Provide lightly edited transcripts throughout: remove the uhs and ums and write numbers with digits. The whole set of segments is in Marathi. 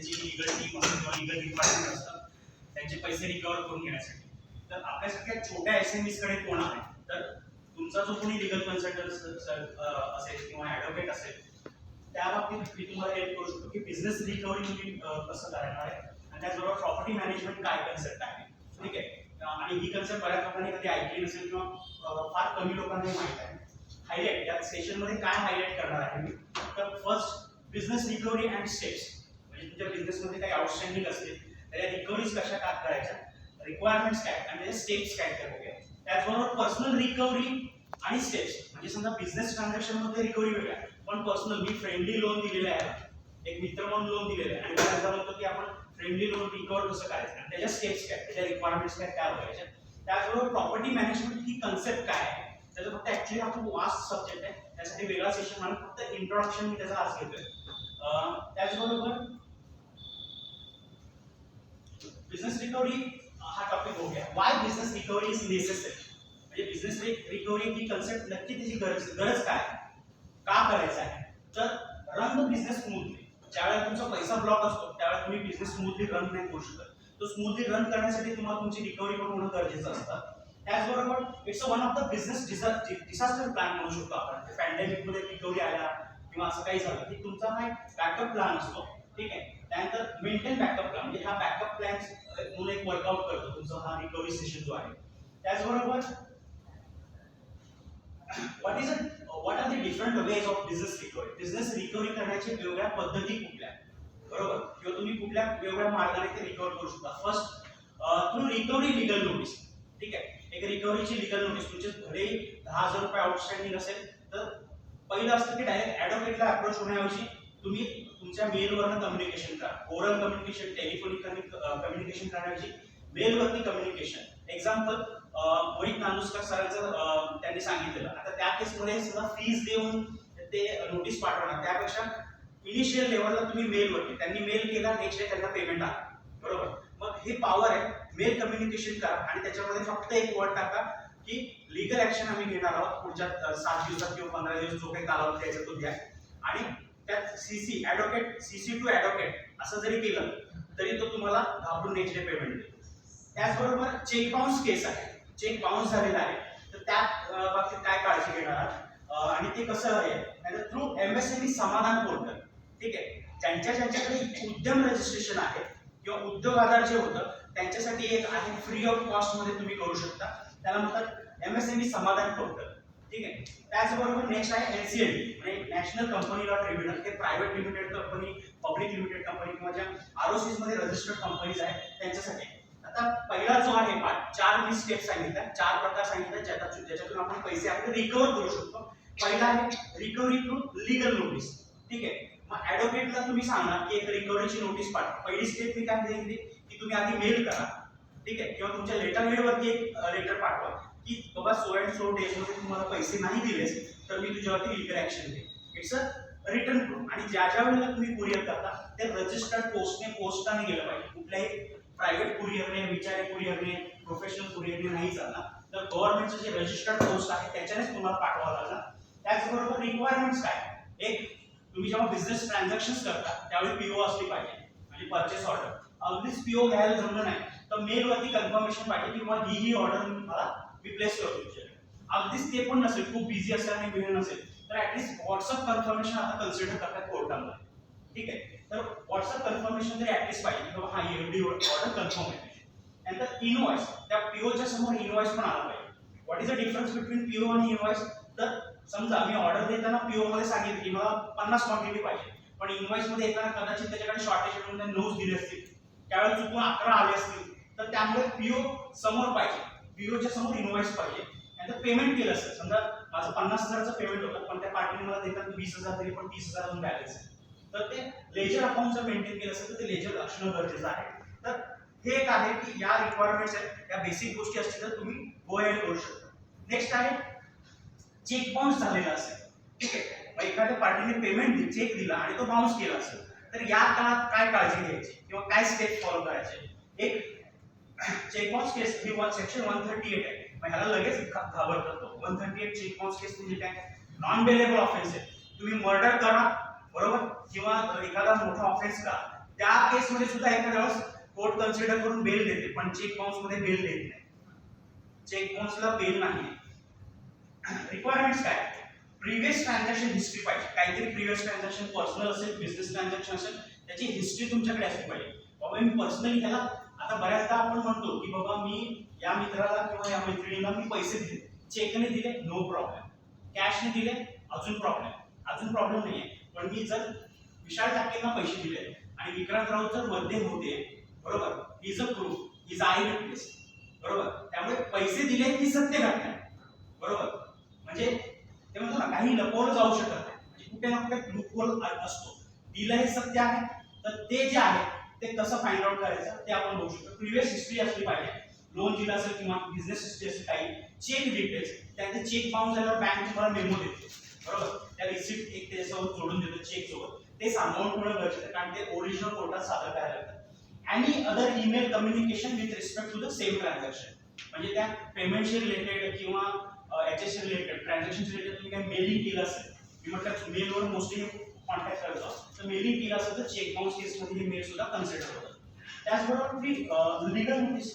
त्यांची लीगल टीम असते किंवा लीगल डिपार्टमेंट असतं त्यांचे पैसे रिकवर करून घेण्यासाठी. तर आपल्यासारख्या छोट्या SMEs कडे कोण आहे, तर तुमचा जो कोणी लीगल कन्सल्टंट असेल किंवा ॲडव्होकेट असेल त्या बाबतीत मी तुम्हाला हेल्प करू शकतो की बिझनेस रिकव्हरी तुम्ही कसं करणार आहे आणि त्याचबरोबर प्रॉपर्टी मॅनेजमेंट काय कन्सेप्ट आहे. ठीक आहे, आणि ही कन्सेप्ट बऱ्याच लोकांनी कधी ऐकली नसेल किंवा फार कमी लोकांना माहित आहे. हायलाइट या सेशनमध्ये काय हायलाइट करणार आहे मी, तर first business recovery and steps, म्हणजे तुमच्या बिझनेसमध्ये काही आउटस्टँडिंग असतील तर या रिकव्हरीज कशा करायच्या, रिक्वायरमेंट्स काय आणि त्याचे स्टेप्स काय काय बघूया. त्याचबरोबर पर्सनल रिकव्हरी आणि स्टेप्स, म्हणजे समजा बिझनेस ट्रान्झॅक्शन मध्ये रिकव्हरी वेगळा पण पर्सनल मी फ्रेंडली लोन दिलेलं आहे, एक मित्र म्हणून लोन दिलेलं आहे आणि बऱ्याचदा होतं की आपण फ्रेंडली लोन रिकव्हर कसं करायचं आणि त्याच्या स्टेप्स काय, त्याच्या रिक्वायरमेंट्स काय काय बघायच्या. त्याचबरोबर प्रॉपर्टी मॅनेजमेंट ही कन्सेप्ट काय आहे, त्याचं फक्त ऍक्च्युली हा खूप वास्ट सब्जेक्ट आहे, त्यासाठी वेगळा सेशन म्हणून फक्त इंट्रोडक्शन मी त्याचा आज घेतोय. त्याचबरोबर बिझनेस रिकव्हरी हा टॉपिक हो गया. Why business recovery is necessary, म्हणजे बिझनेस रिकव्हरी ही कन्सेप्ट नक्की त्याची गरज काय, का करायचं आहे. तर रन द बिझनेस स्मूथली, ज्यावेळेला तुमचा पैसा ब्लॉक असतो त्यावेळेला तुम्ही बिझनेस स्मूथली रन नाही करू शकत. तो स्मूथली रन करण्यासाठी तुम्हाला तुमची रिकव्हरी पण होणं गरजेचं असतं. त्याचबरोबर it's one of the business disaster plan म्हणू शकतो आपण. पॅन्डेमिक मध्ये रिकव्हरी आला किंवा असं काही झालं की तुमचा हा एक बॅकअप प्लॅन असतो. ठीक आहे, त्यानंतर मेंटेन बॅकअप प्लॅन, म्हणजे हा बॅकअप प्लॅन म्हणून एक वर्कआउट करतो तुमचा हा रिकव्हरी सेशन जो आहे. त्याचबरोबर what are the different ways of business recovery, business recovery करण्याच्या वेगवेगळ्या पद्धती कुठल्या, बरोबर, किंवा तुम्ही कुठल्या वेगवेगळ्या मार्गाने ते रिकव्हर करू शकता. First through recovery legal notice. ठीक आहे, एक रिकव्हरीची लीगल नोटीस, तुमचे भले 10,000 रुपये आउटस्टँडिंग असेल तर पहिलं असतं की डायरेक्ट ॲडव्होकेटला अप्रोच होण्याऐवजी तुम्ही तुमच्या मेलवरनं कम्युनिकेशन करा. ओरल कम्युनिकेशन, टेलिफोनिक कम्युनिकेशन करण्याऐवजी मेलवरती कम्युनिकेशन. एक्झाम्पल मोहित नांदुस्कर सरांचं त्यांनी सांगितलेलं. आता त्या केसमध्ये सुद्धा फीज देऊन ते नोटीस पाठवणार त्यापेक्षा इनिशियल लेवलला तुम्ही मेलवरती, त्यांनी मेल केला नेक्स्ट डे त्यांना पेमेंट आला, बरोबर. मग हे पॉवर आहे, मेल कम्युनिकेशन करा आणि त्याच्यामध्ये फक्त एक वर्ड टाका की लीगल ऍक्शन आम्ही घेणार आहोत पुढच्या 7 दिवसात किंवा 15 दिवस जो काही कालावधी द्यायचा तो द्या. आणि त्यात CC advocate, CC to advocate असं जरी केलं तरी तो तुम्हाला घाबरून नेक्स्ट डे पेमेंट देईल. त्याचबरोबर चेक बाउन्स केस आहे, चेक बाउन्स झालेला आहे तर त्या बाबतीत काय काळजी घेणार आहात आणि ते कसं आहे, थ्रू MSME समाधान पोर्टल. ठीक आहे, ज्यांच्याकडे उद्यम रजिस्ट्रेशन आहे किंवा उद्योग आधार जे होतं त्यांच्यासाठी एक आहे, फ्री ऑफ कॉस्ट मध्ये तुम्ही करू शकता, त्याला म्हणतात MSME समाधान पोर्टल. ठीक आहे, त्याचबरोबर नेक्स्ट आहे NCLT, म्हणजे नॅशनल कंपनी लॉ ट्रिब्युनल. हे private limited company, public limited company किंवा ज्या ROCs मध्ये रजिस्टर्ड कंपनीज आहेत त्यांच्यासाठी. आता पहिला जो आहे पार्ट, 4 मी स्टेप सांगितल्या, 4 प्रकार सांगितले ज्याच्यातून आपण पैसे आपले रिकव्हर करू शकतो. पहिला आहे रिकव्हरी थ्रू लीगल नोटीस. ठीक आहे, मग ॲडव्होकेटला तुम्ही सांगणार की एक रिकव्हरीची नोटीस पाठवा. पहिली स्टेप मी काय सांगितली की तुम्ही आधी मेल करा. ठीक आहे, किंवा तुमच्या लेटर हेडवरती एक लेटर पाठवा की बाबा सो अँड सो डेज मध्ये तुम्हाला पैसे नाही दिलेस तर मी तुझ्यावरती लीगल ऍक्शन घेईन. It's a return proof. आणि ज्या वेळेला तुम्ही कुरिअर करता ते रजिस्टर्ड पोस्टाने गेलं पाहिजे. कुठल्याही प्रायव्हेट कुरिअरने, विचारी कुरिअरने, प्रोफेशनल कुरिअरने नाही चालणार. तर गव्हर्नमेंटचं जे रजिस्टर्ड पोस्ट आहे त्याच्यानेच तुम्हाला पाठवावं लागणार. त्याचबरोबर रिक्वायरमेंट्स काय, एक तुम्ही जेव्हा बिझनेस ट्रान्झॅक्शन करता त्यावेळी PO असली पाहिजे, म्हणजे परचेस ऑर्डर. अगदीच PO घ्यायला जमलं नाही तर मेलवरती कन्फर्मेशन पाहिजे किंवा ही ऑर्डर मला मी प्लेस करतो तुमच्याकडे. अगदीच ते पण नसेल, खूप बिझी असेल आणि वेळ नसेल तर ऍटलीस्ट व्हॉट्सअप कन्फर्मेशन आता कन्सिडर करतात कोर्टामध्ये. ठीक आहे, तर व्हॉट्सअप कन्फर्मेशन तरी ऍटलीस्ट पाहिजे की बाबा हा एवढी ऑर्डर कन्फर्म आहे. नंतर इनवॉइस, त्या POच्या समोर इनवॉइस पण आला पाहिजे. What is the difference between PO आणि इनवॉइस, तर समजा मी ऑर्डर देताना PO मध्ये सांगितलं की मला 50 क्वांटिटी पाहिजे पण इनवॉइस मध्ये येताना कदाचित त्याच्याकडे शॉर्टेज म्हणून 9 दिले असतील, त्यावेळेस चुकून 11 आले असतील तर त्यामुळे PO समोर पाहिजे, POच्या समोर इनवॉइस पाहिजे. नंतर पेमेंट केलं असेल, समजा माझं 50,000चं पेमेंट होतं पण त्या पार्टीने मला देताना 20,000 तरी पण 30,000 अजून बॅलन्स आहे तर ते लेजर अकाउंट जर मेंटेन केलं असेल तर ते लेजर असणं गरजेचं आहे. तर हे एक आहे की या रिक्वायरमेंट्स आहेत, या बेसिक गोष्टी असतील तर तुम्ही गो अहेड करू शकता. नेक्स्ट आहे चेक बाउन्स झालेला असेल. ठीक आहे, मग एखाद्या पार्टीने पेमेंट चेक दिला आणि तो बाउन्स केला असेल तर या काळात काय काळजी घ्यायची किंवा काय स्टेप फॉलो करायचे. एक चेक बाउन्स केस ही सेक्शन 138 आहे, मग ह्याला लगेच घाबरतात तो. 138 चेक बाउन्स केस म्हणजे काय, नॉन बेलेबल ऑफेन्स आहे. तुम्ही मर्डर करा, बरोबर, किंवा एखादा मोठा ऑफेन्स करा त्या केसमध्ये सुद्धा एखाद्या वेळेस कोर्ट कन्सिडर करून बेल देते, पण चेक बाउन्स मध्ये बेल देत नाही. चेक बाउन्सला बेल नाही. रिक्वायरमेंट्स काय? प्रिव्हियस ट्रान्झॅक्शन हिस्ट्री पाहिजे. काहीतरी प्रिव्हियस ट्रान्झॅक्शन पर्सनल असेल, बिझनेस ट्रान्झॅक्शन असेल, त्याची हिस्ट्री तुमच्याकडे असली पाहिजे. बाबा मी पर्सनली त्याला, आता बऱ्याचदा आपण म्हणतो की बाबा मी या मित्राला किंवा या मैत्रिणीला मी पैसे दिले, चेकने दिले नो प्रॉब्लेम, कॅशने दिले अजून प्रॉब्लेम नाहीये. पण मी जर विशाल टाकेंना पैसे दिले आणि विक्रांत राऊत जर मध्ये होते, बरोबर, is a proof, is I witness, बरोबर, त्यामुळे पैसे दिले ही सत्य घटना आहे, बरोबर. म्हणजे ते म्हणतो ना, काही लपवलं जाऊ शकत नाही, म्हणजे कुठे ना कुठे लूपहोल असतो. दिलं हे सत्य आहे, तर ते जे आहे ते कसं फाइंड आउट करायचं ते आपण बघू शकतो. प्रिव्हियस हिस्ट्री असली पाहिजे, लोन दिलं असेल किंवा बिझनेस हिस्ट्री असेल, काही चेक डिटेल्स, त्याचे चेक बाउन्स झाल्यावर बँक तुम्हाला मेमो देते, बरोबर, त्या रिसिप्ट एक त्याच्यासोबत जोडून देतो चेक सोबत, ते सांभाळून ठेवणं गरजेचं आहे, कारण ते ओरिजिनल कोर्टात सादर करायला लागतं. आणि other email communication with respect to the same transaction, म्हणजे त्या पेमेंटशी रिलेटेड किंवा याच्याशी रिलेटेड ट्रान्झॅक्शन रिलेटेड तुम्ही काही मेलिंग केलं असेल, मी म्हटलं मेलवर मोस्टली कॉन्टॅक्ट करतो, तर मेलिंग केलं असेल तर चेक बाउन्स केसमध्ये हे मेल सुद्धा कन्सिडर होतं. त्याचबरोबर तुम्ही लीगल नोटीस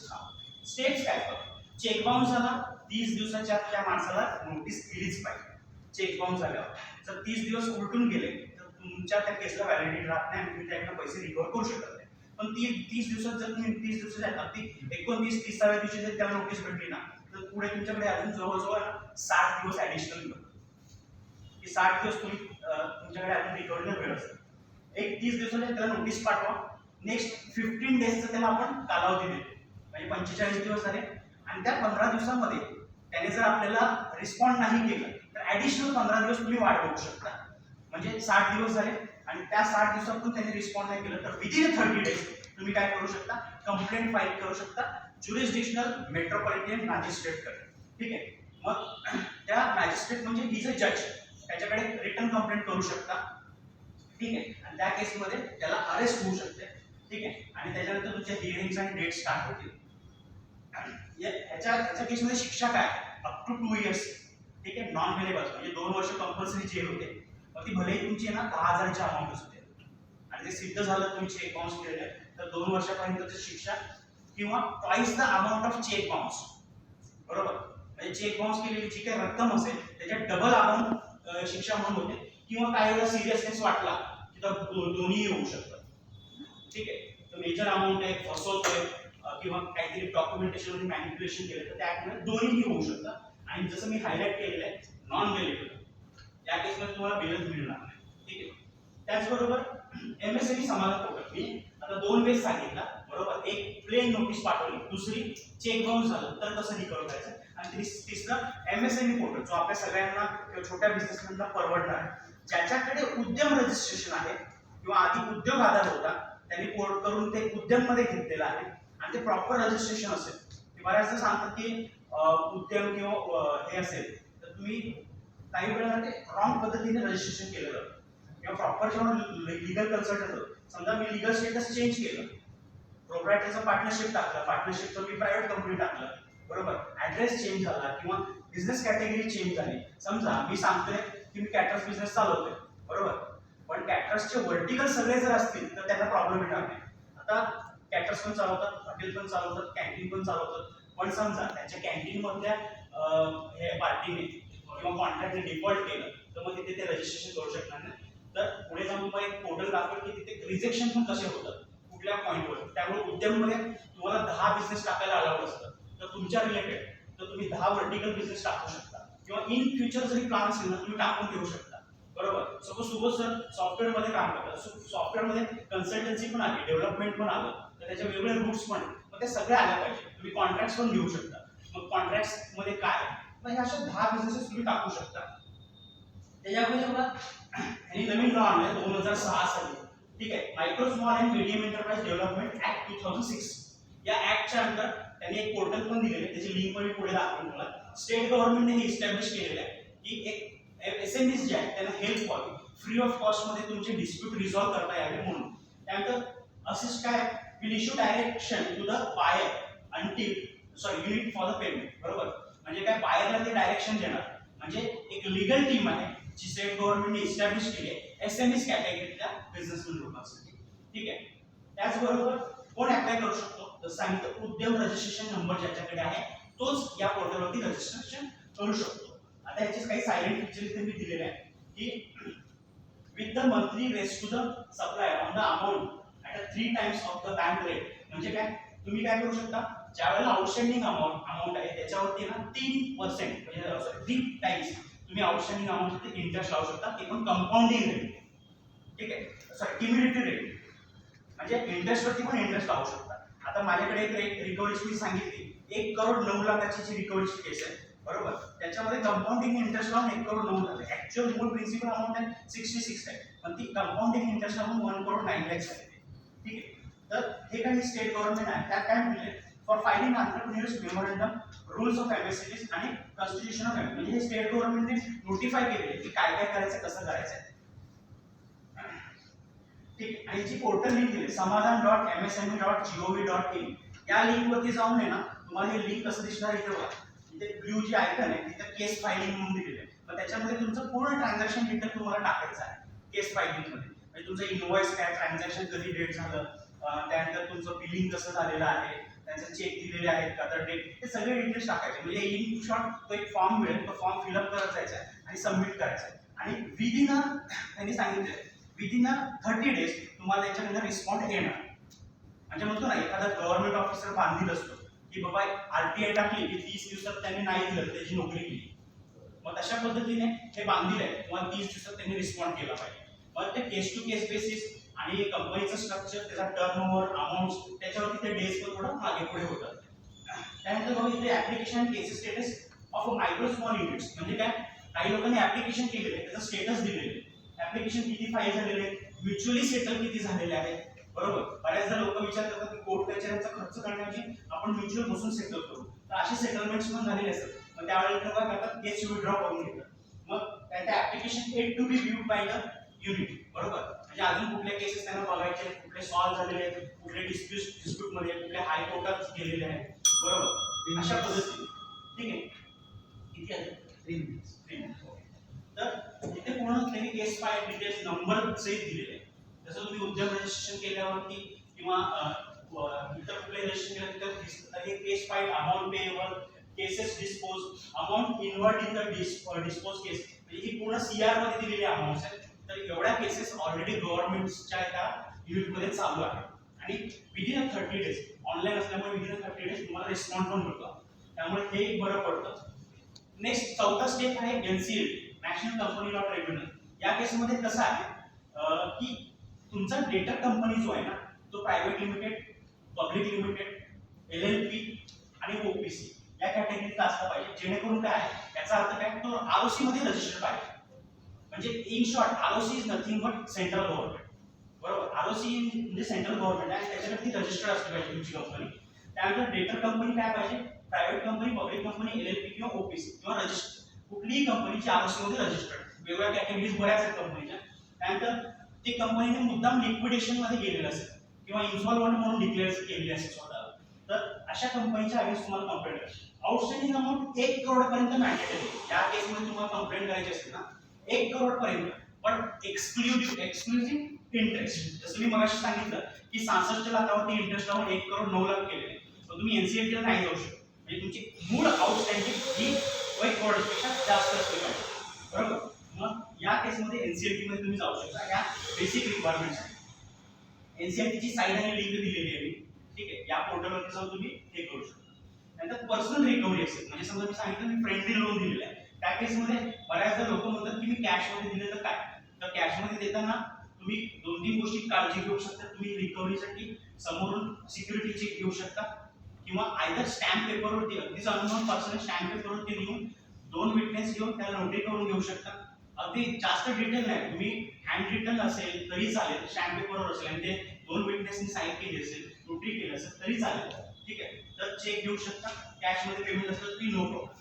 स्टेप्स काय करतो. चेक बाउन्स झाला 30 दिवसाच्या आत त्या माणसाला नोटीस दिलीच पाहिजे. चेक बाउन्स झाल्यावर जर 30 दिवस उलटून गेले तर तुमच्या त्या केसला व्हॅलिडिटी राहत नाही आणि तुम्ही त्याकडे पैसे रिकव्हर करू शकत नाही. पण 30 दिवसात जर तुम्ही 30 दिवसाच्या आत 29-30व्या दिवशी जर त्याला नोटीस भेटली ना, तर पुढे तुमच्याकडे अजून जवळजवळ 60 दिवस ऍडिशनल मिळतात. की 60 दिवस तुम्ही तुमच्याकडे अजून रिकव्हरीला वेळ असतो. एक 30 दिवसाच्या त्याला नोटीस पाठवा, नेक्स्ट 15 डेजचा त्याला आपण कालावधी देतो, म्हणजे 45 दिवस झाले आणि त्या 15 दिवसामध्ये त्याने जर आपल्याला रिस्पॉन्ड नाही केलं तर ऍडिशनल 15 दिवस तुम्ही वाट बघू शकता. म्हणजे 60 दिवस झाले आणि त्या 60 दिवसातून त्याने रिस्पॉन्ड नाही केलं तर विदिन 30 डेज तुम्ही काय करू शकता, कंप्लेंट फाईल करू शकता ज्युरिस्डिक्शनल मेट्रोपॉलिटन मॅजिस्ट्रेटकडे. ठीक आहे. मग त्या मॅजिस्ट्रेट म्हणजे ही जे जज, त्याच्याकडे रिटर्न कंप्लेंट करू शकता. ठीक आहे. आणि त्या केसमध्ये त्याला अरेस्ट होऊ शकते. ठीक आहे. आणि त्याच्यानंतर तुमच्या हिअरिंग्स आणि डेट स्टार्ट होतील. ह्याच्या केसमध्ये शिक्षा काय, अप टू 2 इयर्स. ठीक आहे. नॉन बेलेबल म्हणजे 2 वर्ष कंपल्सरी जेल होते. मग ती भलेही तुमची ना 10,000ची अमाऊंट असते आणि ते सिद्ध झालं तुम्ही चेक बाउन्स केले तर 2 वर्षापर्यंतची शिक्षा किंवा twice the amount of cheque bounce, बरोबर. म्हणजे चेक बाउन्स केलेली जी काही रक्कम असेल त्याच्यात डबल अमाऊंट शिक्षा म्हणून होते, किंवा काही वेळा सिरियसनेस वाटला की तर दोन्ही होऊ शकतात. ठीक आहे. तर मेजर अमाऊंट आहे, फसवतोय किंवा काहीतरी डॉक्युमेंटेशन मध्ये मॅनिप्युलेशन केलं तर त्यामुळे दोन्हीही होऊ शकतात. आणि जसं मी हायलाइट केलेलं आहे, नॉन बेलेबल या केसमध्ये तुम्हाला बेलच मिळणार नाही. ठीक आहे. त्याचबरोबर एमएसएमई समाधान पोर्टल मी आता 2 वेळेस सांगितला, बरोबर. एक प्लेन नोटीस पाठवली, दुसरी चेक बाउन्स झालं तर कसं रिकव्हर करायचं, आणि तिसरं एमएसएमई पोर्टल जो आपल्या सगळ्यांना किंवा छोट्या बिझनेसमॅनना परवडणार आहे, ज्याच्याकडे उद्यम रजिस्ट्रेशन आहे किंवा आधी उद्योग आधार होता त्यांनी पोर्ट करून ते उद्यम मध्ये घेतलेलं आहे आणि ते प्रॉपर रजिस्ट्रेशन असेल. बऱ्याचदा सांगतात की उद्यम किंवा हे असेल तर तुम्ही काही वेळा ते रॉंग पद्धतीने रजिस्ट्रेशन केलं जातं किंवा प्रॉपर जेव्हा लीगल कन्सल्टंट होतं, समजा मी लीगल स्टेटस चेंज केलं, प्रोप्रायटरचं पार्टनरशिप टाकलं, पार्टनरशिपचं मी प्रायव्हेट कंपनी टाकलं, बरोबर, ऍड्रेस चेंज झाला किंवा बिझनेस कॅटेगरी चेंज झाली. समजा मी सांगतोय की मी कॅटरर्स बिझनेस चालवतोय, बरोबर, पण कॅटरर्सचे वर्टिकल सगळे जर असतील तर त्यांना प्रॉब्लेम येणार नाही. आता कॅटरर्स पण चालवतात, हॉटेल पण चालवतात, कॅन्टीन पण चालवतात, पण समजा त्यांच्या कॅन्टीन मधल्या हे पार्टीने किंवा कॉन्ट्रॅक्टने डिफॉल्ट केलं तर मग तिथे ते रजिस्ट्रेशन करू शकणार नाही. तर पुढे जाऊन तुम्हाला एक पोर्टल दाखवेल की तिथे रिजेक्शन पण कसे होतात कुठल्या पॉईंटवर. त्यामुळे उद्यममध्ये तुम्हाला 10 बिझनेस टाकायला अलाउड असतं, तर तुमच्या रिलेटेड तर तुम्ही 10 वर्टिकल बिझनेस टाकू शकता किंवा इन फ्युचर जरी प्लॅन असेल ना तुम्ही टाकून ठेवू शकता, बरोबर. सपोज सर सॉफ्टवेअर मध्ये काम करतात, सॉफ्टवेअर मध्ये कन्सल्टन्सी पण आली, डेव्हलपमेंट पण आलं, तर त्याच्या वेगवेगळे रूट्स पण, मग ते सगळे आल्या पाहिजे. तुम्ही कॉन्ट्रॅक्ट पण घेऊ शकता. मग कॉन्ट्रॅक्ट मध्ये काय, मग हे अशा 10 बिझनेसेस तुम्ही टाकू शकता. त्याच्यामध्ये बघा आणि नवीन लॉ आणलाय 2006 साली. ठीक आहे. Micro small and medium enterprise development act 2006 या ऍक्टच्या अंतर त्यांनी एक पोर्टल पण दिलेलं आहे, त्याची लिंक पण पुढे दाखवून तुम्हाला. स्टेट गव्हर्नमेंटने हे इस्टॅब्लिश केलेलं आहे की एक एसएमईज जे आहेत त्यांना हेल्प व्हावी, फ्री ऑफ कॉस्ट मध्ये तुमचे डिस्प्यूट रिझॉल्व्ह करता यावे म्हणून. त्यानंतर असिस्ट काय, will issue direction to the buyer until unit for the payment, बरोबर. म्हणजे काय, बायरला ते डायरेक्शन देणार. म्हणजे एक लीगल टीम आहे जी स्टेट गव्हर्नमेंटने इस्टॅब्लिश केली आहे एसएमईज कॅटेगरीतल्या बिझनेसमॅन लोकांसाठी. ठीक आहे. त्याचबरोबर कोण अप्लाय करू शकतो तर सांगितलं उद्यम रजिस्ट्रेशन नंबर ज्याच्याकडे आहे तोच या पोर्टलवरती रजिस्ट्रेशन करू शकतो. आता याचे काही सायलेंट फीचर इथे मी दिलेले आहे की with the monthly raise to the supplier on the amount at a 3 times of the bank rate. म्हणजे काय तुम्ही काय करू शकता ज्यावेळेला आउटस्टँडिंग अमाउंट आहे त्याच्यावरती ना 3% म्हणजे 3 टाइम्स तुम्ही आउटस्टँडिंग अमाउंट इंटरेस्ट लावू शकता ते पण कंपाऊंडिंग रेट. ठीक आहे सॉरी क्युम्युलेटिव्ह रेट म्हणजे इंटरेस्ट वरती पण इंटरेस्ट लावू शकता. आता माझ्याकडे एक रिकव्हरीची मी सांगितली 1,09,00,000ची जी रिकव्हरीची केस आहे बरोबर त्याच्यामध्ये कंपाऊंडिंग इंटरेस्ट लावून 1,09,00,000 ऍक्च्युअल मूळ प्रिन्सिपल अमाउंट आहे 66 आहे पण ती कंपाऊंडिंग इंटरेस्ट लावून 1,09,00,000 आहे. ठीक आहे तर हे काही स्टेट गव्हर्नमेंट आहे त्यात काय म्हटले for filing entrepreneurs memorandum rules of MSCBs आणि कॉन्स्टिट्यूशन ऑफ म्हणजे हे स्टेट गव्हर्नमेंटने नोटिफाय केले की काय काय करायचं कसं करायचं. ठीक आणि जी पोर्टल लिंक दिली समाधान.msme.gov.in या लिंक वरती जाऊन आहे ना तुम्हाला हे लिंक कसं दिसणार इथे बघा इथे ब्लू जी आयकॉन आहे तिथे केस फायलिंग म्हणून दिलेलं आहे. मग त्याच्यामध्ये तुमचं पूर्ण ट्रान्झॅक्शन डिटेल तुम्हाला टाकायचं आहे केस फायलिंग मध्ये म्हणजे तुमचं इनवॉइस काय ट्रान्झॅक्शन कधी डेट झालं त्यानंतर तुमचं बिलिंग कसं झालेलं आहे त्यांचे चेक दिलेले आहेत का तर डेट हे सगळे डिटेल्स टाकायचे म्हणजे इन शॉर्ट तो एक फॉर्म मिळेल तो फॉर्म फिलअप करत जायचा आहे आणि सबमिट करायचा आहे आणि विदिन त्यांनी सांगितलं विदिन 30 डेज तुम्हाला त्याच्यानंतर रिस्पॉन्ड येणार. म्हणजे म्हणतो ना एखादा गव्हर्नमेंट ऑफिसर बांधील असतो की बाबा आरटीआय टाकली की 30 दिवसात त्यांनी नाही दिलं त्याची नोकरी गेली. मग तशा पद्धतीने हे बांधील आहे तुम्हाला 30 दिवसात त्यांनी रिस्पॉन्ड केला पाहिजे. मग ते केस टू केस बेसिस आणि कंपनीचं स्ट्रक्चर त्याचा टर्नओव्हर अमाऊंट त्याच्यावरती ते डेज पण थोडं मागे पुढे होतात. त्यानंतर बघा इथे application case status of micro small units म्हणजे काय काही लोकांनी ऍप्लिकेशन केलेलं आहे त्याचं स्टेटस दिलेलं आहे ऍप्लिकेशन किती फाईल झालेले आहेत म्युच्युअली सेटल किती झालेले आहेत बरोबर. बऱ्याचदा लोक विचार करतात की कोर्ट कचेऱ्यांचा खर्च करण्याची आपण म्युच्युअल बसून सेटल करू तर असे सेटलमेंट्स पण झालेले असतात. मग त्यावेळेला काय करतात केस विथड्रॉ करून घेतात मग त्यांच्या application at to be viewed by the unit बरोबर. म्हणजे अजून कुठल्या केसेस त्यांना बघायचे कुठले सॉल्व्ह झालेले आहेत कुठले डिस्प्यूट मध्ये कुठल्या हायकोर्टात गेलेले आहेत बरोबर अशा पद्धतीने. ठीक आहे किती आहे 3 मिनिट्स. तर इथे पूर्ण त्यांनी केस फाईल डिटेल्स नंबर सहित दिलेले आहे. जसं तुम्ही उद्यम रजिस्ट्रेशन केल्यावरती किंवा इतर कुठले रजिस्ट्रेशन केलं तर हे case file amount payable cases dispose amount involved in the dispose case म्हणजे ही पूर्ण सीआर मध्ये दिलेली अमाऊंट्स आहेत. तर एवढ्या केसेस ऑलरेडी गव्हर्नमेंटच्या एका युनिटमध्ये चालू आहे आणि विदिन 30 डेज ऑनलाईन असल्यामुळे विदिन 30 डेज तुम्हाला रिस्पॉन्ड पण मिळतो त्यामुळे हे एक बरं पडतं. नेक्स्ट चौथा स्टेप आहे NCLT national company law tribunal. या केसमध्ये कसं आहे की तुमचा डेटर कंपनी जो आहे ना तो private limited public limited LLP आणि ओपीसी या कॅटेगरीचा असला पाहिजे जेणेकरून काय याचा अर्थ काय तो आरओसी मध्ये रजिस्टर्ड पाहिजे. म्हणजे in short ROC is nothing but central government बरोबर. आरओसी म्हणजे सेंट्रल गव्हर्नमेंट आहे त्याच्यावरती रजिस्टर्ड असली पाहिजे तुमची कंपनी. त्यानंतर डेटर कंपनी काय पाहिजे private company public company LLP किंवा ओपीसी किंवा रजिस्टर कुठलीही कंपनीची आरओसी मध्ये रजिस्टर्ड वेगवेगळ्या कॅटेगरीज बऱ्याच आहेत कंपनीच्या. त्यानंतर ते कंपनीने मुद्दाम लिक्विडेशन मध्ये गेलेलं असेल किंवा इन्सॉल्वंट म्हणून डिक्लेअर केलेली असेल स्वतःला तर अशा कंपनीच्या अगेन्स्ट तुम्हाला कंप्लेंट करायची. आउटस्टँडिंग अमाऊंट 1 करोड पर्यंत मॅन्डेटरी या केसमध्ये तुम्हाला कंप्लेंट करायची असते ना 1 करोड पर्यंत पण एक्सक्लुझिव्ह इंटरेस्ट जसं मी मगाशी सांगितलं की 66 लाखावरती इंटरेस्ट लावून 1 करोड 9 लाख केलेले तर तुम्ही एनसीएलटीला नाही जाऊ शकत. म्हणजे तुमची मूळ आउटस्टँडिंग ही 1 करोडपेक्षा जास्त असली पाहिजे बरोबर. मग या केसमध्ये एनसीएलटी मध्ये तुम्ही जाऊ शकता. या बेसिक रिक्वायरमेंट्स आहेत. एनसीएलटीची साईड आणि लिंक दिलेली आहे ठीक आहे या पोर्टलवरती जाऊन तुम्ही हे करू शकता. नंतर पर्सनल रिकव्हरी असेल म्हणजे समजा मी सांगितलं मी फ्रेंडली लोन दिलेलं आहे त्या केसमध्ये बऱ्याचदा लोक म्हणतात की मी कॅश मध्ये दिले तर काय तर कॅश मध्ये देताना तुम्ही 2-3 गोष्टी काळजी घेऊ शकता. तुम्ही रिकव्हरीसाठी समोरून सिक्युरिटी चेक घेऊ शकता किंवा आयदर स्टॅम्प पेपरवरती अगदीच अननोन पर्सन स्टॅम्प पेपरवरती लिहून 2 विटनेस घेऊन त्याला नोटरी करून घेऊ शकता. अगदी जास्त डिटेल नाही तुम्ही हँड रिटन असेल तरी चालेल स्टॅम्प पेपरवर असेल आणि ते 2 विटनेसनी साईन केली असेल नोटरी केली असेल तरी चालेल. ठीक आहे तर चेक घेऊ शकता. कॅश मध्ये पेमेंट असेल तरी नो प्रॉब्लेम.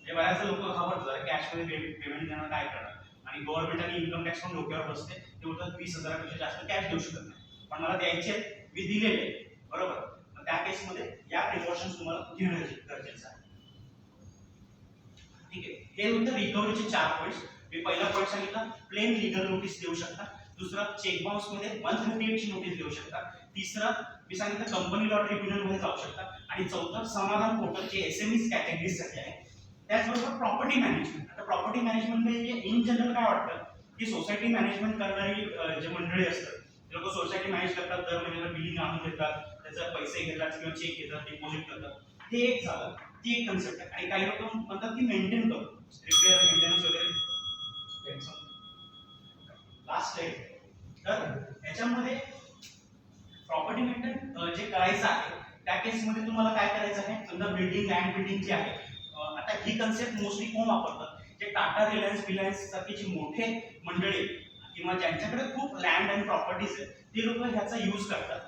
हे बऱ्याचदा लोक घाबरतात कॅश मध्ये पेमेंट देणं काय करणार आणि गव्हर्नमेंट आणि इन्कम टॅक्स पण डोक्यावर बसते ते बोलतात 20,000पेक्षा जास्त कॅश देऊ शकत नाही पण मला द्यायचे मी दिलेले बरोबर. त्या केसमध्ये या प्रिकॉशन्स तुम्हाला घेणं गरजेचं आहे. ठीक आहे हे होतं रिकव्हरीचे 4 पॉईंट्स. मी पहिला पॉईंट सांगितला प्लेन लीगल नोटीस देऊ शकता. दुसरा चेक बाउन्स मध्ये 138 ची नोटीस देऊ शकता. तिसरं मी सांगितलं कंपनी लॉ ट्रिब्युनल मध्ये जाऊ शकता. आणि चौथं समाधान पोर्टल जे एसएमई कॅटेगरीसाठी आहे. त्याचबरोबर प्रॉपर्टी मॅनेजमेंट. आता प्रॉपर्टी मॅनेजमेंट म्हणजे इन जनरल काय वाटतं की सोसायटी मॅनेजमेंट करणारी जे मंडळी असतात ते लोक सोसायटी मॅनेज करतात, दर महिन्याला बिलिंग आणून देतात, त्याचे पैसे घेतात किंवा चेक घेतात, डिपॉझिट करतात. ते एक झालं, ती एक कन्सेप्ट आहे. आणि काही लोक म्हणतात की मेंटेन करतो, रिपेअर मेंटेनन्स वगैरे. लास्ट आहे. तर याच्यामध्ये प्रॉपर्टी मेंटेन जे करायचं आहे त्या केसमध्ये तुम्हाला काय करायचं आहे, समजा बिल्डिंग लँड बिल्डिंग जी आहे, आता ही कन्सेप्ट मोस्टली कोण वापरतात, जे टाटा रिलायन्स सारखी जी मोठे मंडळी किंवा ज्यांच्याकडे खूप लँड अँड प्रॉपर्टीज आहेत ते लोक ह्याचा यूज करतात.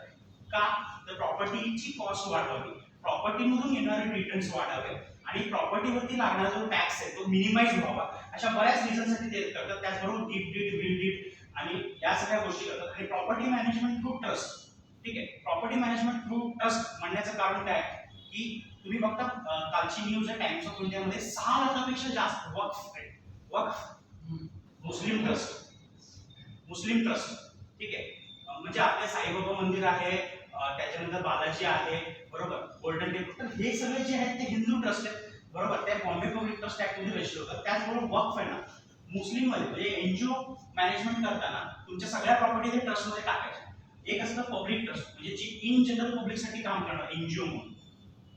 का तर प्रॉपर्टीची कॉस्ट वाढवावी, प्रॉपर्टीमधून येणारे रिटर्न्स वाढावे आणि प्रॉपर्टीवरती लागणारा जो टॅक्स आहे तो मिनिमाइज व्हावा, अशा बऱ्याच रिझनसाठी ते करतात. त्याचबरोबर गिफ्ट डीड, विल डीड आणि या सगळ्या गोष्टी करतात. आणि प्रॉपर्टी मॅनेजमेंट थ्रू ट्रस्ट. ठीक आहे, प्रॉपर्टी मॅनेजमेंट थ्रू ट्रस्ट म्हणण्याचं कारण काय की तुम्ही बघता कालची न्यूज आहे टाइम्स ऑफ इंडियामध्ये 6 लाखापेक्षा जास्त वक्फ मुस्लिम ट्रस्ट. ठीक आहे, म्हणजे आपले साईबाबा मंदिर आहे, त्याच्यानंतर बालाजी आहे, बरोबर, गोल्डन टेम्पल, तर हे सगळे जे आहेत ते हिंदू ट्रस्ट आहेत, बरोबर. त्या बॉम्बे पब्लिक ट्रस्ट ऍक्ट मध्ये रजिस्टर होतात. त्याचबरोबर वक्फ आहे ना, मुस्लिम मध्ये म्हणजे एनजीओ मॅनेजमेंट करताना तुमच्या सगळ्या प्रॉपर्टी ते ट्रस्ट मध्ये टाकायच्या. एक असतं पब्लिक ट्रस्ट, म्हणजे जी इन जनरल पब्लिकसाठी काम करणार एनजीओ म्हणून.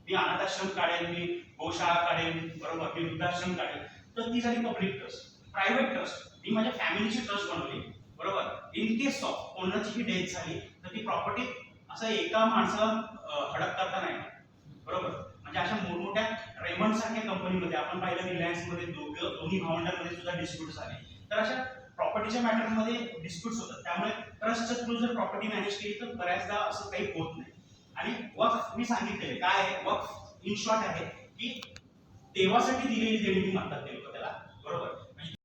मी अनाथ आश्रम काढेल, मी गोशाळा काढेल, बरोबर, मी वृद्धाश्रम काढेल, तर ती झाली पब्लिक ट्रस्ट. प्रायव्हेट ट्रस्ट, मी माझ्या फॅमिलीची ट्रस्ट बनवली, बरोबर. इन केस ऑफ कोणाची डेथ झाली तर ती प्रॉपर्टी असं एका माणसाला हडप करता नाही, बरोबर. म्हणजे अशा मोठमोठ्या रेमंड सारख्या कंपनीमध्ये आपण पाहिलं रिलायन्स मध्ये दोन्ही भावंडांमध्ये सुद्धा डिस्प्यूट झाले. तर अशा प्रॉपर्टीच्या मॅटरमध्ये डिस्प्यूट्स होतात. त्यामुळे ट्रस्टच्या थ्रू जर प्रॉपर्टी मॅनेज केली तर बऱ्याचदा असं काही होत नाही. आणि वक्फ मी सांगितलेले काय आहे, वक्फ इन शॉर्ट आहे की देवासाठी दिलेली देणगी म्हणतात ते लोक त्याला, बरोबर.